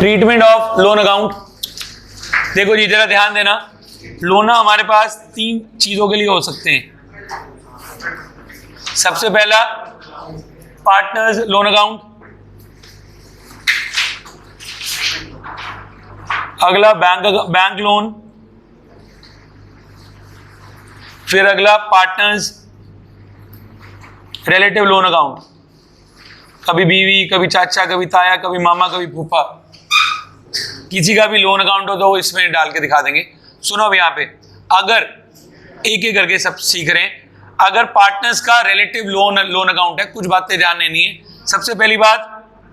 Treatment of loan account. देखो जी जरा ध्यान देना, लोन हमारे पास तीन चीजों के लिए हो सकते हैं। सबसे पहला पार्टनर्स लोन अकाउंट, अगला बैंक लोन, फिर अगला पार्टनर्स रिलेटिव लोन अकाउंट। कभी बीवी, कभी चाचा, कभी ताया, कभी मामा, कभी फूफा, किसी का भी लोन अकाउंट हो तो वो इसमें डाल के दिखा देंगे। सुनो अब यहाँ पे, अगर एक एक करके सब सीख रहे हैं, अगर पार्टनर्स का रिलेटिव लोन अकाउंट है, कुछ बातें ध्यान देनी है। सबसे पहली बात,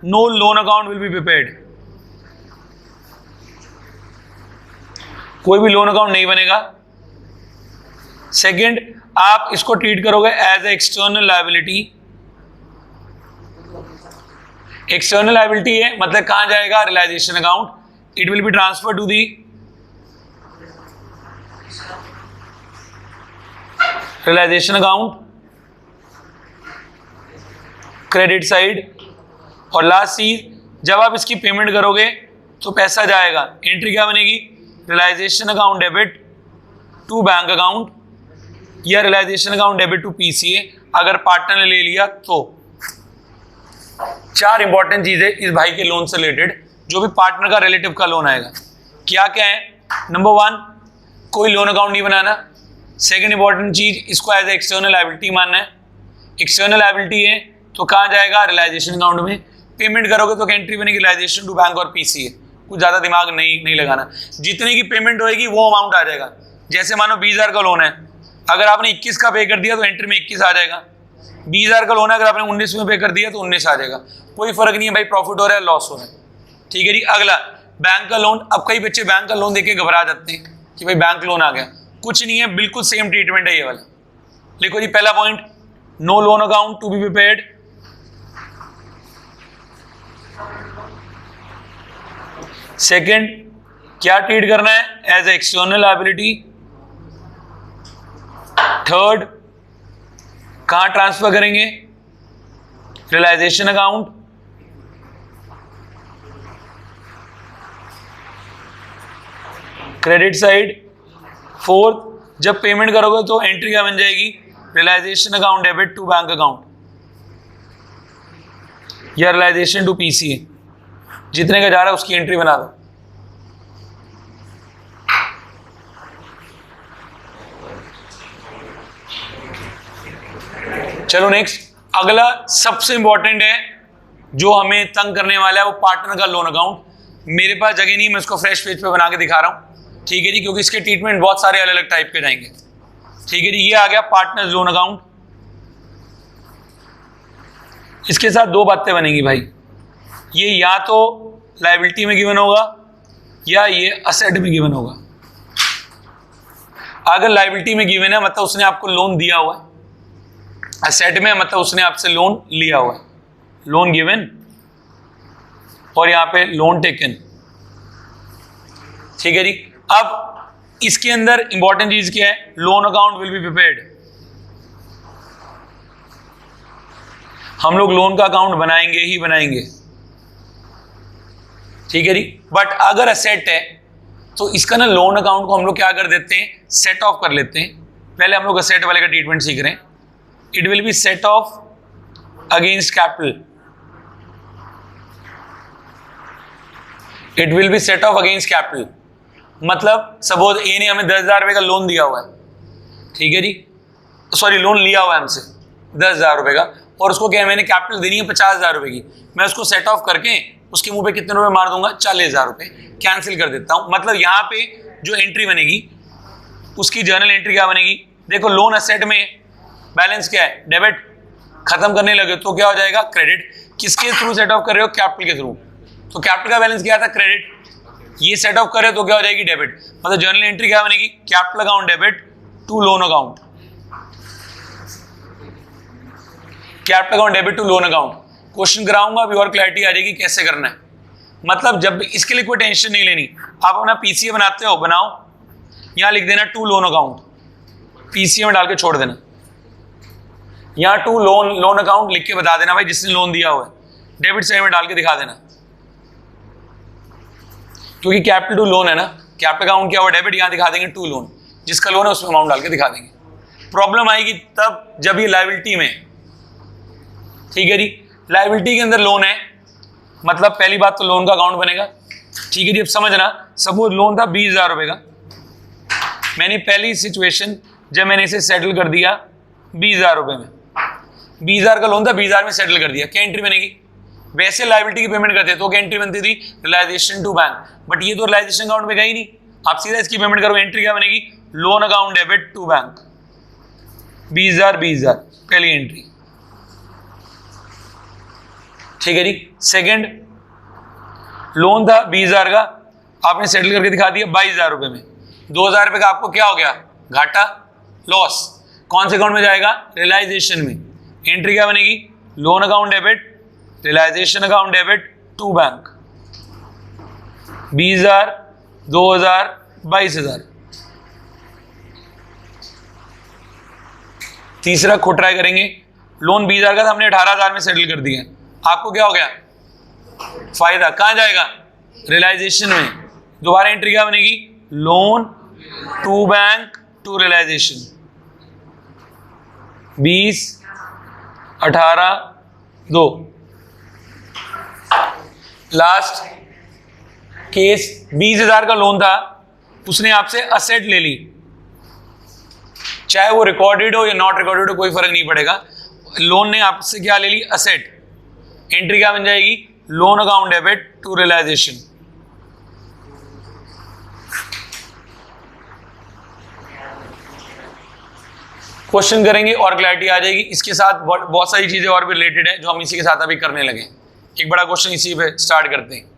no loan account will be prepared, कोई भी लोन अकाउंट नहीं बनेगा। सेकंड, आप इसको ट्रीट करोगे as a external liability. External liability है मतलब कहां जाएगा, realization account. It will be transfer to the realization account, credit side. और लास्ट चीज, जब आप इसकी पेमेंट करोगे तो पैसा जाएगा, एंट्री क्या बनेगी, realization account debit to bank account या realization account debit to PCA, अगर पार्टनर ने ले लिया तो। चार इंपॉर्टेंट चीजें इस भाई के लोन से रिलेटेड, जो भी पार्टनर का रिलेटिव का लोन आएगा, क्या क्या है। नंबर वन, कोई लोन अकाउंट नहीं बनाना। सेकंड इंपॉर्टेंट चीज, इसको एज ए एक्सटर्नल लायबिलिटी मानना है। एक्सटर्नल लायबिलिटी है तो कहाँ जाएगा, रियलाइजेशन अकाउंट में। पेमेंट करोगे तो एंट्री बनेगी रियलाइजेशन टू बैंक और पीसीए। कुछ ज्यादा दिमाग नहीं लगाना, जितने की पेमेंट होएगी वो अमाउंट आ जाएगा। जैसे मानो 20,000 का लोन है, अगर आपने 21 का पे कर दिया तो एंट्री में 21 आ जाएगा। 20,000 का लोन है, अगर आपने 19 में पे कर दिया तो 19 आ जाएगा। कोई फर्क नहीं है भाई, प्रॉफिट हो रहा है लॉस हो रहा है, ठीक है जी। अगला बैंक का लोन। अब कई बच्चे बैंक का लोन देके घबरा जाते हैं कि भाई बैंक लोन आ गया, कुछ नहीं है, बिल्कुल सेम ट्रीटमेंट है ये वाला। लिखो जी पहला point, no loan account to be prepared. Second, क्या ट्रीट करना है, as a external liability. Third, कहां ट्रांसफर करेंगे, realization account. Credit side. Fourth, जब पेमेंट करोगे तो एंट्री क्या बन जाएगी, realization account debit to bank account या रियलाइजेशन टू पीसीए। जितने का जा रहा है उसकी एंट्री बना दो। चलो नेक्स्ट, अगला सबसे इंपॉर्टेंट है जो हमें तंग करने वाला है, वो पार्टनर का लोन अकाउंट। मेरे पास जगह नहीं, मैं इसको फ्रेश पेज पे बना के दिखा रहा हूं, ठीक है जी, क्योंकि इसके ट्रीटमेंट बहुत सारे अलग अलग टाइप के जाएंगे, ठीक है जी। ये आ गया पार्टनर लोन अकाउंट। इसके साथ दो बातें बनेंगी भाई, ये या तो लायबिलिटी में गिवन होगा या ये असेट में गिवन होगा। अगर लायबिलिटी में गिवन है मतलब उसने आपको लोन दिया हुआ है, असेट में मतलब उसने आपसे लोन लिया हुआ है, लोन गिवन और यहां पे लोन टेकन, ठीक है जी। अब इसके अंदर इंपॉर्टेंट चीज क्या है, loan account will be prepared. हम लोग लोन का अकाउंट बनाएंगे ही बनाएंगे, ठीक है जी। बट अगर असेट है तो इसका ना लोन अकाउंट को हम लोग क्या कर देते हैं, सेट ऑफ कर लेते हैं। पहले हम लोग असेट वाले का ट्रीटमेंट सीख रहे हैं। It will B set of against capital, it will B set of against capital. मतलब सपोज ए ने हमें 10,000 रुपए का लोन दिया हुआ है, ठीक है जी, सॉरी लोन लिया हुआ है हमसे 10,000 रुपए का, और उसको क्या है, मैंने कैपिटल देनी है 50,000 रुपए की। मैं उसको सेट ऑफ करके उसके मुंह पे कितने रुपए मार दूंगा, 40,000 रुपए, कैंसिल कर देता हूं। मतलब यहाँ पे जो एंट्री बनेगी उसकी जर्नल एंट्री क्या बनेगी, देखो लोन असेट में बैलेंस क्या है, डेबिट। खत्म करने लगे तो क्या हो जाएगा, क्रेडिट। किसके थ्रू सेट ऑफ कर रहे हो, कैपिटल के थ्रू, तो कैपिटल का बैलेंस क्या था, क्रेडिट। ये सेट ऑफ कर रहे हो तो क्या हो जाएगी, डेबिट। मतलब जर्नल एंट्री क्या बनेगी, capital account debit to loan account, capital account debit to loan account. Question कराऊंगा अभी और क्लैरिटी आ जाएगी कैसे करना है। मतलब जब इसके लिए कोई टेंशन नहीं लेनी, आप अपना पीसीए बनाते हो, बनाओ, यहां लिख देना टू लोन अकाउंट, पीसीए में डाल के छोड़ देना। यहाँ टू लोन अकाउंट लिख के बता देना भाई जिसने लोन दिया हुआ है, डेबिट साइड में डाल के दिखा देना। क्योंकि कैपिटल टू लोन है ना, कैपिटल अकाउंट क्या हुआ डेबिट, यहाँ दिखा देंगे टू लोन, जिसका लोन है उसमें अमाउंट डाल के दिखा देंगे। प्रॉब्लम आएगी तब जब ये लायबिलिटी में, ठीक है जी, लायबिलिटी के अंदर लोन है, मतलब पहली बात तो लोन का अकाउंट बनेगा, ठीक है जी। अब समझना, सपोज लोन था 20,000 रुपये का, मैंने पहली सिचुएशन जब मैंने इसे सेटल कर दिया 20,000 रुपये में, 20,000 का लोन था, 20,000 में सेटल कर दिया, क्या एंट्री बनेगी? वैसे लायबिलिटी की पेमेंट करते तो क्या एंट्री बनती थी? रियलाइजेशन टू बैंक, बट ये तो रियलाइजेशन अकाउंट में गई नहीं, आप सीधा इसकी पेमेंट करो, एंट्री क्या बनेगी? Loan account debit to bank, 20,000 पहली एंट्री, ठीक है जी। सेकंड, लोन था 20,000 का, आपने सेटल करके दिखा दिया 22,000 रुपये में, 2,000 रुपये का आपको क्या हो गया? घाटा, लॉस, कौन से अकाउंट में जाएगा? रियलाइजेशन में, एंट्री क्या बनेगी? Loan account debit, realization account debit to bank, 20,000, 2,000, 22,000। तीसरा खुद ट्राई करेंगे, लोन 20,000 का था, हमने 18,000 में सेटल कर दिया, आपको क्या हो गया? फायदा, कहां जाएगा? रियलाइजेशन में, दोबारा एंट्री क्या बनेगी? Loan to bank to realization, 20, 18, 2। Last case, 20,000 का लोन था, उसने आपसे असेट ले ली, चाहे वो रिकॉर्डेड हो या नॉट रिकॉर्डेड हो कोई फर्क नहीं पड़ेगा, लोन ने आपसे क्या ले ली? असेट, एंट्री क्या बन जाएगी? Loan account debit to realization. Question करेंगे और क्लैरिटी आ जाएगी। इसके साथ बहुत सारी चीजें और भी रिलेटेड है जो हम इसी के साथ अभी करने लगे। एक बड़ा क्वेश्चन इसी पे स्टार्ट करते हैं।